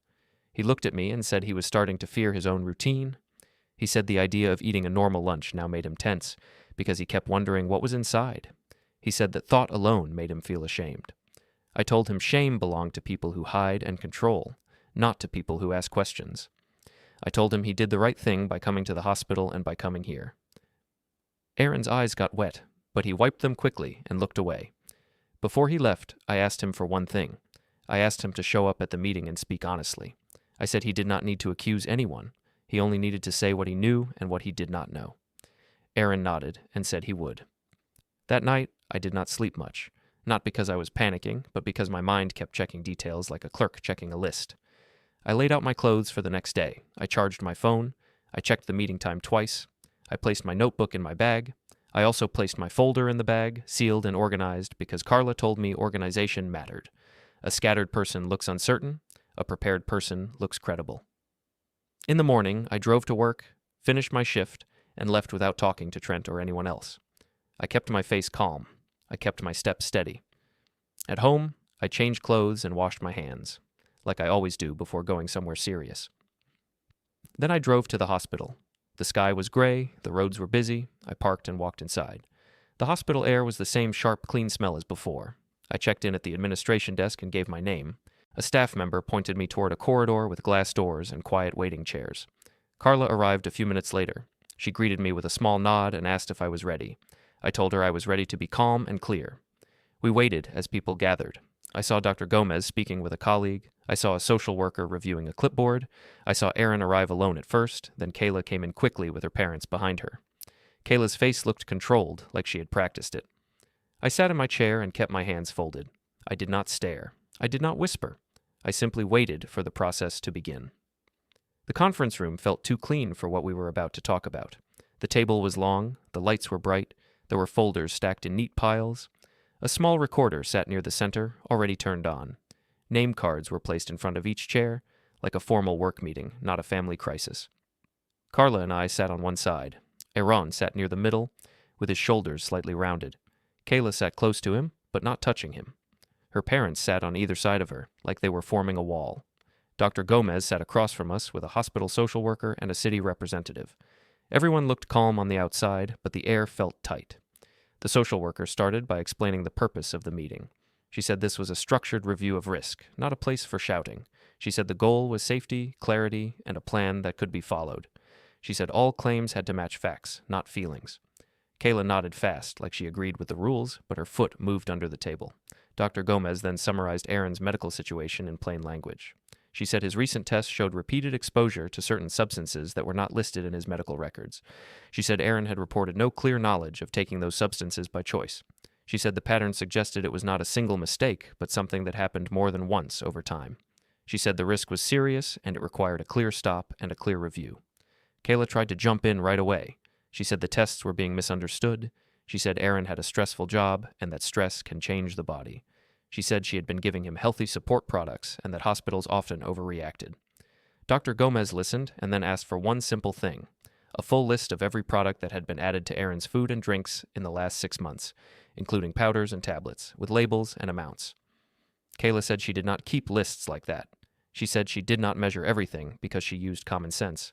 He looked at me and said he was starting to fear his own routine. He said the idea of eating a normal lunch now made him tense because he kept wondering what was inside. He said that thought alone made him feel ashamed. I told him shame belonged to people who hide and control, not to people who ask questions. I told him he did the right thing by coming to the hospital and by coming here. Aaron's eyes got wet, but he wiped them quickly and looked away. Before he left, I asked him for one thing. I asked him to show up at the meeting and speak honestly. I said he did not need to accuse anyone. He only needed to say what he knew and what he did not know. Aaron nodded and said he would. That night, I did not sleep much, not because I was panicking, but because my mind kept checking details like a clerk checking a list. I laid out my clothes for the next day. I charged my phone. I checked the meeting time twice. I placed my notebook in my bag. I also placed my folder in the bag, sealed and organized, because Carla told me organization mattered. A scattered person looks uncertain. A prepared person looks credible. In the morning, I drove to work, finished my shift, and left without talking to Trent or anyone else. I kept my face calm. I kept my steps steady. At home, I changed clothes and washed my hands, like I always do before going somewhere serious. Then I drove to the hospital. The sky was gray, the roads were busy. I parked and walked inside. The hospital air was the same sharp, clean smell as before. I checked in at the administration desk and gave my name. A staff member pointed me toward a corridor with glass doors and quiet waiting chairs. Carla arrived a few minutes later. She greeted me with a small nod and asked if I was ready. I told her I was ready to be calm and clear. We waited as people gathered. I saw Dr. Gomez speaking with a colleague, I saw a social worker reviewing a clipboard. I saw Erin arrive alone at first, then Kayla came in quickly with her parents behind her. Kayla's face looked controlled, like she had practiced it. I sat in my chair and kept my hands folded. I did not stare. I did not whisper. I simply waited for the process to begin. The conference room felt too clean for what we were about to talk about. The table was long, the lights were bright, there were folders stacked in neat piles. A small recorder sat near the center, already turned on. Name cards were placed in front of each chair, like a formal work meeting, not a family crisis. Carla and I sat on one side. Errand sat near the middle, with his shoulders slightly rounded. Kayla sat close to him, but not touching him. Her parents sat on either side of her, like they were forming a wall. Dr. Gomez sat across from us with a hospital social worker and a city representative. Everyone looked calm on the outside, but the air felt tight. The social worker started by explaining the purpose of the meeting. She said this was a structured review of risk, not a place for shouting. She said the goal was safety, clarity, and a plan that could be followed. She said all claims had to match facts, not feelings. Kayla nodded fast, like she agreed with the rules, but her foot moved under the table. Dr. Gomez then summarized Aaron's medical situation in plain language. She said his recent tests showed repeated exposure to certain substances that were not listed in his medical records. She said Aaron had reported no clear knowledge of taking those substances by choice. She said the pattern suggested it was not a single mistake, but something that happened more than once over time. She said the risk was serious, and it required a clear stop and a clear review. Kayla tried to jump in right away. She said the tests were being misunderstood. She said Aaron had a stressful job, and that stress can change the body. She said she had been giving him healthy support products and that hospitals often overreacted. Dr. Gomez listened and then asked for one simple thing, a full list of every product that had been added to Aaron's food and drinks in the last 6 months, including powders and tablets, with labels and amounts. Kayla said she did not keep lists like that. She said she did not measure everything because she used common sense.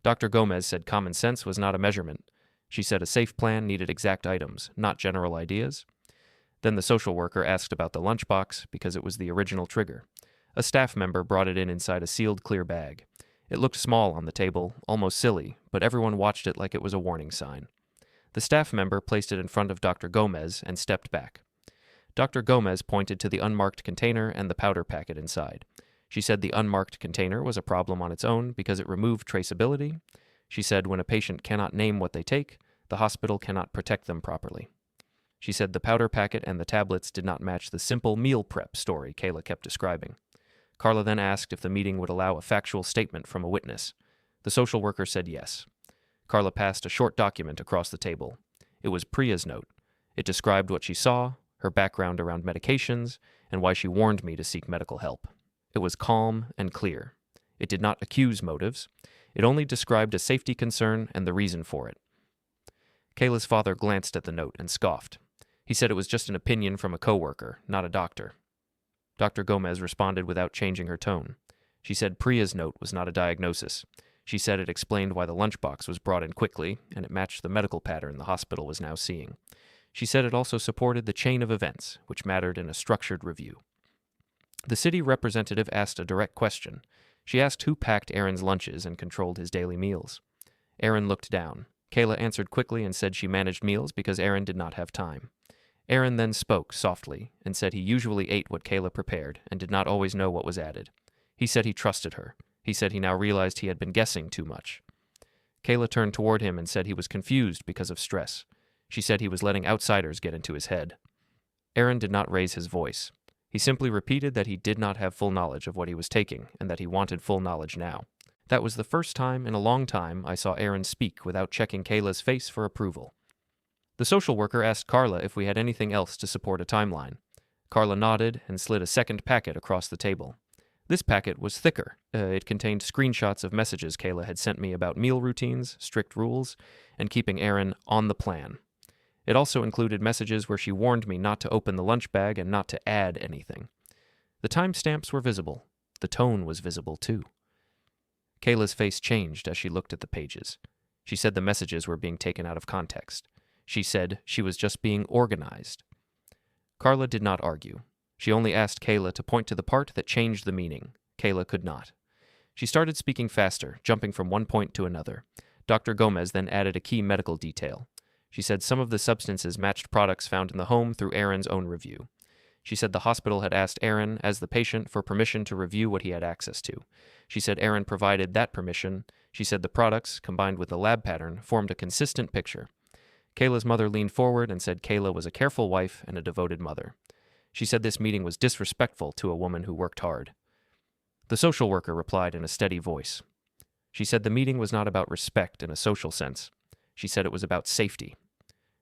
Dr. Gomez said common sense was not a measurement. She said a safe plan needed exact items, not general ideas. Then the social worker asked about the lunchbox because it was the original trigger. A staff member brought it in inside a sealed clear bag. It looked small on the table, almost silly, but everyone watched it like it was a warning sign. The staff member placed it in front of Dr. Gomez and stepped back. Dr. Gomez pointed to the unmarked container and the powder packet inside. She said the unmarked container was a problem on its own because it removed traceability. She said when a patient cannot name what they take, the hospital cannot protect them properly. She said the powder packet and the tablets did not match the simple meal prep story Kayla kept describing. Carla then asked if the meeting would allow a factual statement from a witness. The social worker said yes. Carla passed a short document across the table. It was Priya's note. It described what she saw, her background around medications, and why she warned me to seek medical help. It was calm and clear. It did not accuse motives. It only described a safety concern and the reason for it. Kayla's father glanced at the note and scoffed. He said it was just an opinion from a coworker, not a doctor. Dr. Gomez responded without changing her tone. She said Priya's note was not a diagnosis. She said it explained why the lunchbox was brought in quickly, and it matched the medical pattern the hospital was now seeing. She said it also supported the chain of events, which mattered in a structured review. The city representative asked a direct question. She asked who packed Aaron's lunches and controlled his daily meals. Aaron looked down. Kayla answered quickly and said she managed meals because Aaron did not have time. Aaron then spoke softly and said he usually ate what Kayla prepared and did not always know what was added. He said he trusted her. He said he now realized he had been guessing too much. Kayla turned toward him and said he was confused because of stress. She said he was letting outsiders get into his head. Aaron did not raise his voice. He simply repeated that he did not have full knowledge of what he was taking and that he wanted full knowledge now. That was the first time in a long time I saw Aaron speak without checking Kayla's face for approval. The social worker asked Carla if we had anything else to support a timeline. Carla nodded and slid a second packet across the table. This packet was thicker. It contained screenshots of messages Kayla had sent me about meal routines, strict rules, and keeping Aaron on the plan. It also included messages where she warned me not to open the lunch bag and not to add anything. The timestamps were visible. The tone was visible, too. Kayla's face changed as she looked at the pages. She said the messages were being taken out of context. She said she was just being organized. Carla did not argue. She only asked Kayla to point to the part that changed the meaning. Kayla could not. She started speaking faster, jumping from one point to another. Dr. Gomez then added a key medical detail. She said some of the substances matched products found in the home through Aaron's own review. She said the hospital had asked Aaron, as the patient, for permission to review what he had access to. She said Aaron provided that permission. She said the products, combined with the lab pattern, formed a consistent picture. Kayla's mother leaned forward and said Kayla was a careful wife and a devoted mother. She said this meeting was disrespectful to a woman who worked hard. The social worker replied in a steady voice. She said the meeting was not about respect in a social sense. She said it was about safety.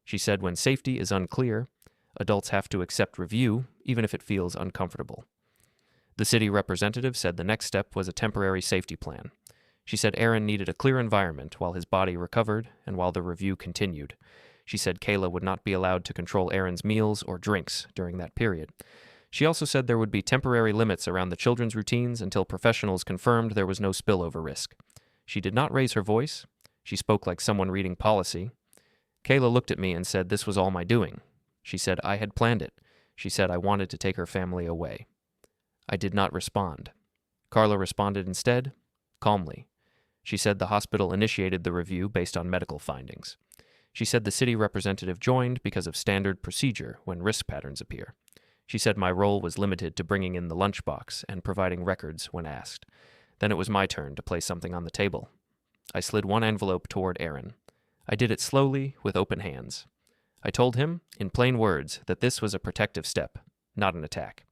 She said when safety is unclear, adults have to accept review, even if it feels uncomfortable. The city representative said the next step was a temporary safety plan. She said Aaron needed a clear environment while his body recovered and while the review continued. She said Kayla would not be allowed to control Aaron's meals or drinks during that period. She also said there would be temporary limits around the children's routines until professionals confirmed there was no spillover risk. She did not raise her voice. She spoke like someone reading policy. Kayla looked at me and said this was all my doing. She said I had planned it. She said I wanted to take her family away. I did not respond. Carla responded instead, calmly. She said the hospital initiated the review based on medical findings. She said the city representative joined because of standard procedure when risk patterns appear. She said my role was limited to bringing in the lunchbox and providing records when asked. Then it was my turn to place something on the table. I slid one envelope toward Aaron. I did it slowly, with open hands. I told him, in plain words, that this was a protective step, not an attack.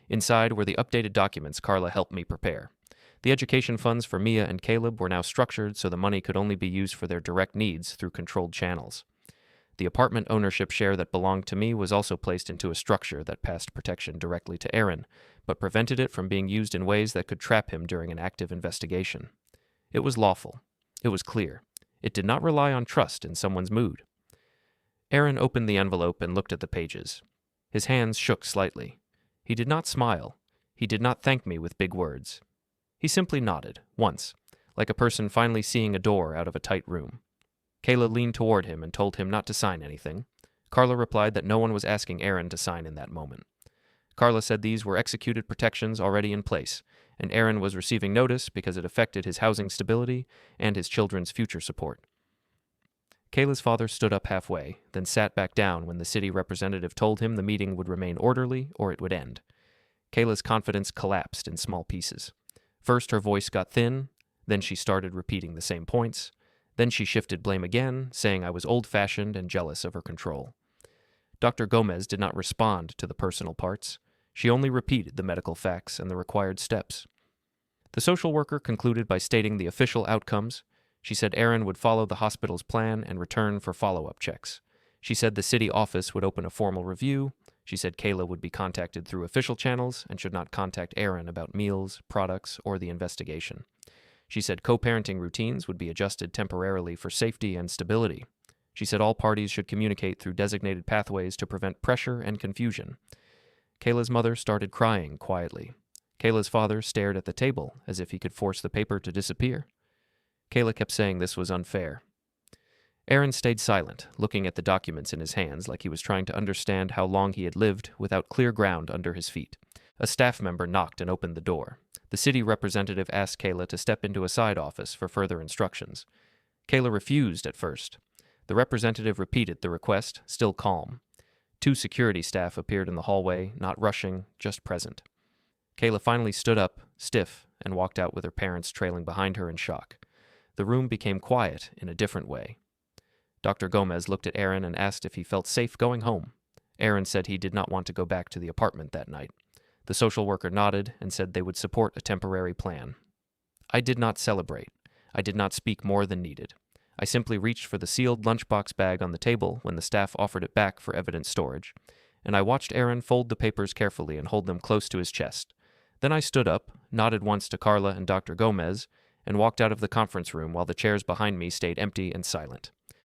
Inside were the updated documents Carla helped me prepare. The education funds for Mia and Caleb were now structured so the money could only be used for their direct needs through controlled channels. The apartment ownership share that belonged to me was also placed into a structure that passed protection directly to Aaron, but prevented it from being used in ways that could trap him during an active investigation. It was lawful. It was clear. It did not rely on trust in someone's mood. Aaron opened the envelope and looked at the pages. His hands shook slightly. He did not smile. He did not thank me with big words. He simply nodded, once, like a person finally seeing a door out of a tight room. Kayla leaned toward him and told him not to sign anything. Carla replied that no one was asking Aaron to sign in that moment. Carla said these were executed protections already in place, and Aaron was receiving notice because it affected his housing stability and his children's future support. Kayla's father stood up halfway, then sat back down when the city representative told him the meeting would remain orderly or it would end. Kayla's confidence collapsed in small pieces. First, her voice got thin, then she started repeating the same points. Then she shifted blame again, saying I was old-fashioned and jealous of her control. Dr. Gomez did not respond to the personal parts. She only repeated the medical facts and the required steps. The social worker concluded by stating the official outcomes. She said Aaron would follow the hospital's plan and return for follow-up checks. She said the city office would open a formal review. She said Kayla would be contacted through official channels and should not contact Aaron about meals, products, or the investigation. She said co-parenting routines would be adjusted temporarily for safety and stability. She said all parties should communicate through designated pathways to prevent pressure and confusion. Kayla's mother started crying quietly. Kayla's father stared at the table as if he could force the paper to disappear. Kayla kept saying this was unfair. Aaron stayed silent, looking at the documents in his hands like he was trying to understand how long he had lived without clear ground under his feet. A staff member knocked and opened the door. The city representative asked Kayla to step into a side office for further instructions. Kayla refused at first. The representative repeated the request, still calm. 2 security staff appeared in the hallway, not rushing, just present. Kayla finally stood up, stiff, and walked out with her parents trailing behind her in shock. The room became quiet in a different way. Dr. Gomez looked at Aaron and asked if he felt safe going home. Aaron said he did not want to go back to the apartment that night. The social worker nodded and said they would support a temporary plan. I did not celebrate. I did not speak more than needed. I simply reached for the sealed lunchbox bag on the table when the staff offered it back for evidence storage, and I watched Aaron fold the papers carefully and hold them close to his chest. Then I stood up, nodded once to Carla and Dr. Gomez, and walked out of the conference room while the chairs behind me stayed empty and silent.